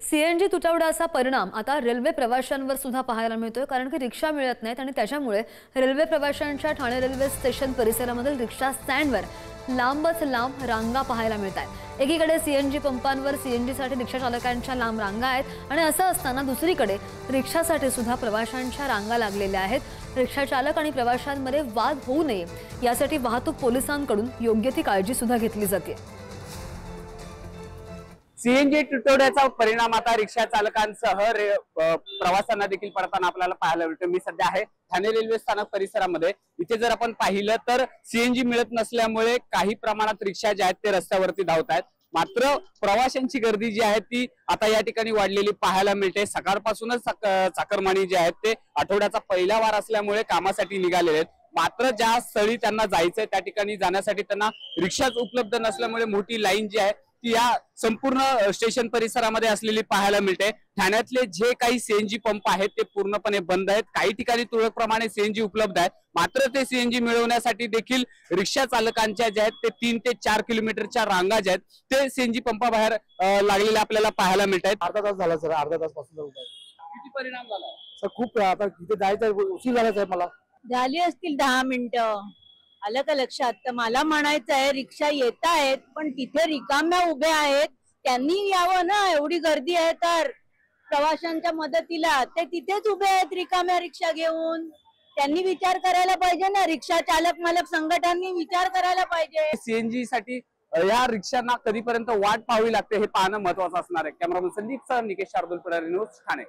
CNG तुटवड्याचा परिणाम आता railway प्रवाशांवर सुद्धा पाहायला मिळतोय, कारण की रिक्षा मिळत नाहीत आणि त्याच्यामुळे रेल्वे प्रवाशांच्या ठाणे रेल्वे स्टेशन परिसरामधील रिक्षा स्टँडवर लांबच लांब रांगा पाहायला मिळतात। एकीकडे सीएनजी पंपांवर सीएनजीसाठी रिक्षा चालकांच्या लांब रांगा आहेत आणि असं असताना दुसरीकडे रिक्षासाठी सुद्धा प्रवाशांच्या रांगा लागलेल्या आहेत। रिक्षा चालक आणि प्रवाशांमध्ये वाद होऊ नये यासाठी वाहतूक पोलिसांकडून योग्य ती काळजी सुद्धा घेतली जाते। सीएनजी तुटवड्याचा परिणाम आता रिक्षा चालकांसह प्रवाशांना देखील पडताना आपल्याला पाहायला मिळतो। मी सध्या आहे ठाणे रेल्वे स्थानक परिसरामध्ये। इथे जर आपण पाहिलं तर सीएनजी मिळत नसल्यामुळे काही प्रमाणात रिक्षा ज्या आहेत ते रस्त्यावरती धावत आहेत, मात्र प्रवाशांची गर्दी जी आहे ती आता या ठिकाणी वाढलेली पाहायला मिळते। सकाळपासूनच चाकरमानी जे आहेत ते आठवड्याचा पहिला वार असल्यामुळे कामासाठी निघालेले आहेत, मात्र ज्या स्थळी त्यांना जायचंय त्या ठिकाणी जाण्यासाठी त्यांना रिक्षाच उपलब्ध नसल्यामुळे मोठी लाईन जी आहे ती या संपूर्ण स्टेशन परिसरामध्ये असलेली पाहायला मिळते। ठाण्यातले जे काही सीएनजी पंप आहेत ते पूर्णपणे बंद आहेत। काही ठिकाणी तुरळक प्रमाणे सीएनजी उपलब्ध आहे, मात्र ते सीएनजी मिळवण्यासाठी देखील रिक्षा चालकांच्या ज्या आहेत ते 3 ते 4 किलोमीटरच्या रांगा ज्या आहेत ते सीएनजी पंपाबाहेर लागलेल्या आपल्याला पाहायला मिळत आहेत। अर्धा तास झाला सर, अर्धा तास पासून किती परिणाम झाला सर? खूप आता तिथे जायचं उशीर झाला साहेब। मला झाली असतील 10 मिनिटं, आलं का लक्षात? तर मला म्हणायचं आहे रिक्षा येत आहेत पण तिथे रिकाम्या उभ्या आहेत, त्यांनी यावं ना। एवढी गर्दी आहे तर प्रवाशांच्या मदतीला ते तिथेच उभे आहेत रिकाम्या रिक्षा घेऊन। त्यांनी विचार करायला पाहिजे ना, रिक्षा चालक मालक संघटनांनी विचार करायला पाहिजे। सीएनजी साठी या रिक्षांना कधीपर्यंत वाट पाहावी लागते हे पाहणं महत्वाचं असणार आहे। कॅमेरामन संदीप सह निकेश शार्दूल, न्यूज ठाणे।